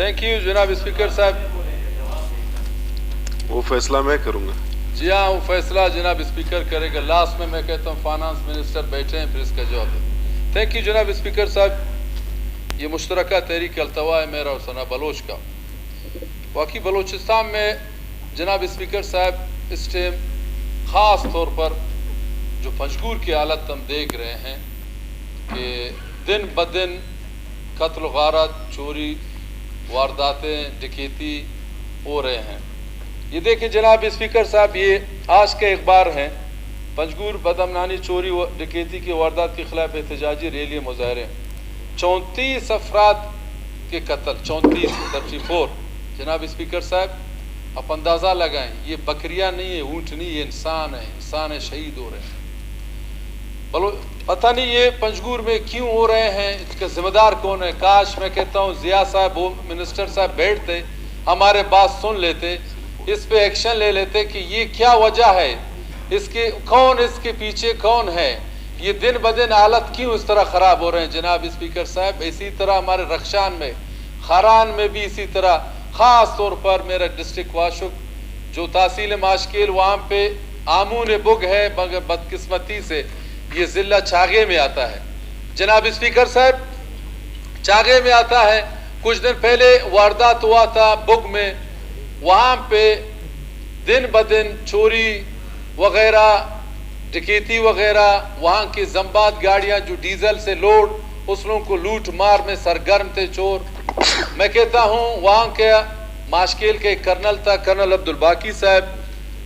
Thank you जनाब speaker साहब। वो फैसला मैं करूंगा। जी हाँ, वो फैसला जनाब स्पीकर करेगा। लास्ट में मैं कहता हूँ फाइनेंस मिनिस्टर बैठे हैं, फिर इसका जवाब दें। थैंक यू जनाब स्पीकर साहब। ये मुश्तरका तहरीक अल्तवा है मेरा और सना बलोच का। वाकई बलोचिस्तान में जनाब स्पीकर साहब इस टाइम ख़ास तौर पर जो पंजगूर की हालत हम देख रहे हैं कि दिन ब दिन कत्ल गारत, चोरी, वारदातें, डकैती हो रहे हैं। ये देखिए जनाब स्पीकर साहब, ये आज के अखबार हैं, पंजगूर बदअमनानी, चोरी व डकैती की वारदात के खिलाफ एहतजाजी रैली मुजाहरे, 34 अफराद के कत्ल, 34 जनाब स्पीकर साहब। आप अंदाज़ा लगाएं, ये बकरियां नहीं है, ऊँट नहीं, ये इंसान है, शहीद हो रहे हैं। पता नहीं ये पंजगूर में क्यों हो रहे हैं, इसका जिम्मेदार कौन है। काश मैं कहता हूँ जिया साहब, वो मिनिस्टर साहब बैठते, हमारे बात सुन लेते, इस पे एक्शन ले लेते कि ये क्या वजह है, इसके पीछे कौन है, ये दिन ब दिन हालत क्यों इस तरह ख़राब हो रहे हैं जनाब स्पीकर साहब। इसी तरह हमारे रक्षान में, खारान में भी इसी तरह, ख़ास तौर पर मेरा डिस्ट्रिक्ट वाशुक जो तहसील माशकेल, वहाँ पे आमून बुग है, मगर बदकिस्मती से ये ज़िला चागे में आता है जनाब स्पीकर साहब, चागे में आता है। कुछ दिन पहले वारदात हुआ था बुग में, वहाँ पे दिन ब दिन चोरी वगैरह, डकैती वगैरह, वहाँ की जम्बात गाड़ियाँ जो डीजल से लोड, उस लोगों को लूट मार में सरगर्म थे चोर। मैं कहता हूँ वहाँ के माशकेल के कर्नल था, कर्नल अब्दुल बाकी साहब,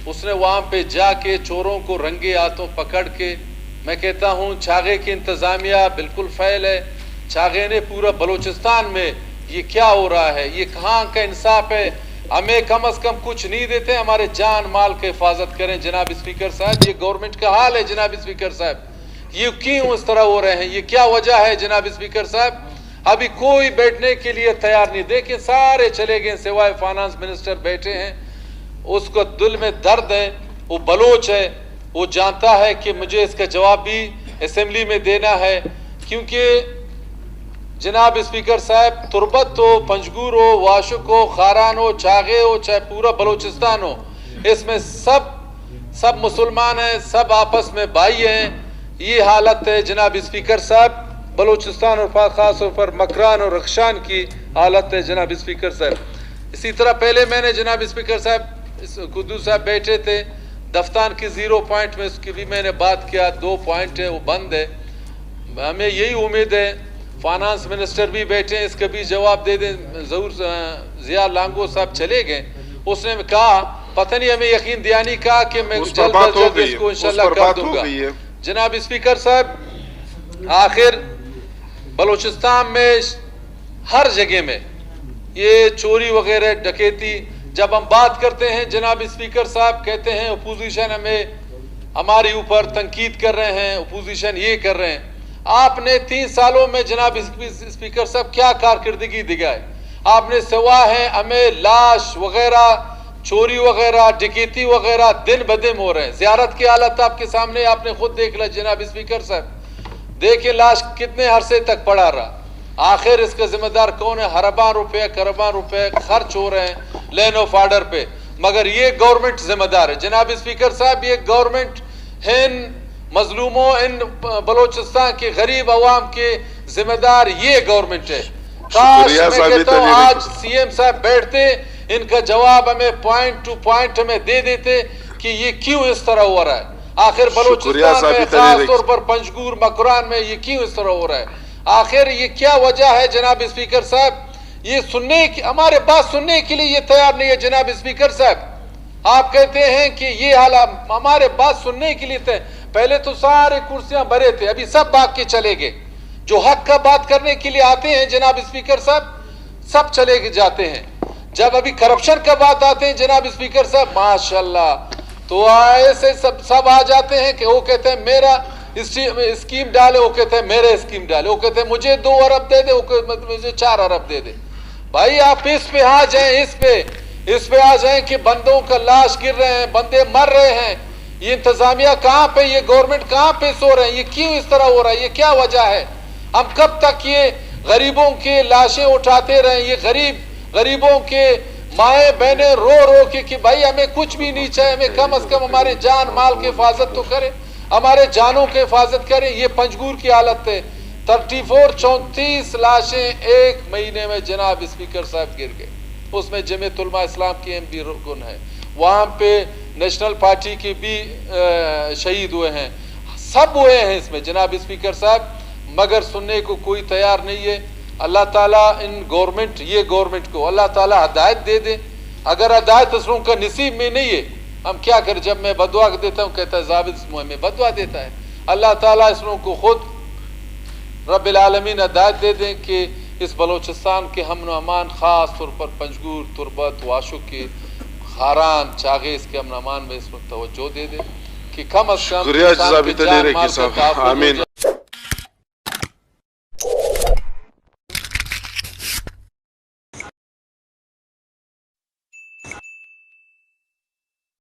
उसने वहाँ पे जाके चोरों को रंगे हाथों पकड़ के, मैं कहता हूँ छागे की इंतज़ामिया बिल्कुल फ़ैल है। छागे ने पूरा बलूचिस्तान में ये क्या हो रहा है, ये कहाँ का इंसाफ है। हमें कम अज़ कम कुछ नहीं देते, हमारे जान माल की हिफाजत करें जनाब स्पीकर साहब। ये गवर्नमेंट का हाल है जनाब स्पीकर साहब, ये क्यों इस तरह हो रहे हैं, ये क्या वजह है जनाब स्पीकर साहब। अभी कोई बैठने के लिए तैयार नहीं, देखिए सारे चले गए सिवाय फाइनेंस मिनिस्टर बैठे हैं। उसको दिल में दर्द है, वो बलोच है, वो जानता है कि मुझे इसका जवाब भी असेंबली में देना है, क्योंकि जनाब स्पीकर साहब तुरबत हो, पंजगूर हो, वाशुक हो, खारान हो, चागे हो, चाहे पूरा बलूचिस्तान हो, इसमें सब मुसलमान हैं, सब आपस में भाई हैं। ये हालत है जनाब स्पीकर साहब बलूचिस्तान और ख़ास तौर पर मकरान और रक्षान की हालत है जनाब स्पीकर साहब। इसी तरह पहले मैंने जनाब स्पीकर साहब कुद्दू साहब बैठे थे दफ्तार की 0 पॉइंट में, उसकी भी मैंने बात किया, 2 पॉइंट है वो बंद है। हमें यही उम्मीद है फाइनेंस मिनिस्टर भी बैठे हैं, इसका भी जवाब दे दें। ज़रूर ज़िया लांगो साहब चले गए, उसने कहा पता नहीं हमें यकीन दिया नहीं, कहा कि मैं जल्द अज जल्द इसको इंशाल्लाह कर दूंगा। जनाब स्पीकर साहब आखिर बलूचिस्तान में हर जगह में ये चोरी वगैरह डकैती, जब हम बात करते हैं जनाब स्पीकर साहब कहते हैं अपोजिशन हमारे ऊपर तनकीद कर रहे हैं, अपोजिशन ये कर रहे हैं। आपने 3 सालों में जनाब स्पीकर साहब क्या कारकर्दगी दिखाए, आपने सिवा है हमें लाश वगैरह, चोरी वगैरह, डकैती वगैरह दिन ब दिन हो रहे हैं। ज़ियारत की हालत आपके सामने, आपने खुद देख लिया जनाब स्पीकर साहब, देखिए लाश कितने अरसे तक पड़ा रहा। आखिर इसका जिम्मेदार कौन है। अरबां रुपए खर्च हो रहे हैं लैंड ऑफ ऑर्डर पे, मगर ये गवर्नमेंट जिम्मेदार है जनाब स्पीकर साहब। ये गवर्नमेंट इन मजलूमों, इन बलूचिस्तान के गरीब अवाम के जिम्मेदार ये गवर्नमेंट है। काश मैं कहता हूँ आज सीएम साहब बैठते, इनका जवाब हमें पॉइंट टू पॉइंट हमें दे देते कि ये क्यों इस तरह हो रहा है। आखिर बलूचिस्तान में खास तौर पर पंजगूर मकरान में ये क्यों इस तरह हो रहा है, आखिर ये क्या वजह है जनाब स्पीकर साहब। ये सुनने की, हमारे बात सुनने के लिए ये तैयार नहीं है जनाब स्पीकर साहब। आप कहते हैं कि ये हालात, हमारे बात सुनने के लिए पहले तो सारे कुर्सियां भरे थे, अभी सब भाग के चले गए। जो हक का बात करने के लिए आते हैं जनाब स्पीकर साहब, सब चले जाते हैं। जब अभी करप्शन का बात आते हैं जनाब स्पीकर साहब, माशाल्लाह, तो ऐसे सब आ जाते हैं कि वो कहते हैं मेरा स्कीम डाले, वो कहते हैं मेरे स्कीम डाले, वो कहते हैं मुझे 2 अरब दे दे, वो मुझे 4 अरब दे दे। भाई आप इस पे आ जाएं, इस पे आ जाएं कि बंदों का लाश गिर रहे हैं, बंदे मर रहे हैं। ये इंतजामिया कहाँ पे, ये गवर्नमेंट कहाँ पे सो रहे हैं, ये क्यों इस तरह हो रहा है, ये क्या वजह है। हम कब तक ये गरीबों के लाशें उठाते रहे, ये गरीब غریبوں کے مائیں بہنیں رو رو کے کہ بھائی ہمیں کچھ بھی نہیں چاہے, ہمیں کم از کم ہمارے جان مال کی حفاظت تو کرے, ہمارے جانوں کی حفاظت کریں. یہ پنجگور کی حالت ہے. 34 لاشیں ایک مہینے میں جناب اسپیکر صاحب گر گئے. اس میں جمعیت علماء اسلام کی ایم بھی رکن ہے, وہاں پہ نیشنل پارٹی کے بھی شہید ہوئے ہیں, سب ہوئے ہیں اس میں جناب اسپیکر صاحب, مگر سننے کو کوئی تیار نہیں ہے. اللہ تعالیٰ ان گورنمنٹ, یہ گورنمنٹ کو اللہ تعالیٰ ہدایت دے دے. اگر ہدایت اسروں کا نصیب میں نہیں ہے, ہم کیا کریں؟ جب میں بدعا دیتا ہوں کہتا ہے ضابط اس میں بدعا دیتا ہے. اللہ تعالیٰ اسروں کو خود رب العالمین ہدایت دے دیں کہ اس بلوچستان کے امن و امان, خاص طور پر پنجگور, تربت, واشو کے, خاران, چاغیس کے امن و امان میں اس وقت توجہ دے دیں کہ کم از کم شکریہ جناب علی ریکی صاحب. آمین.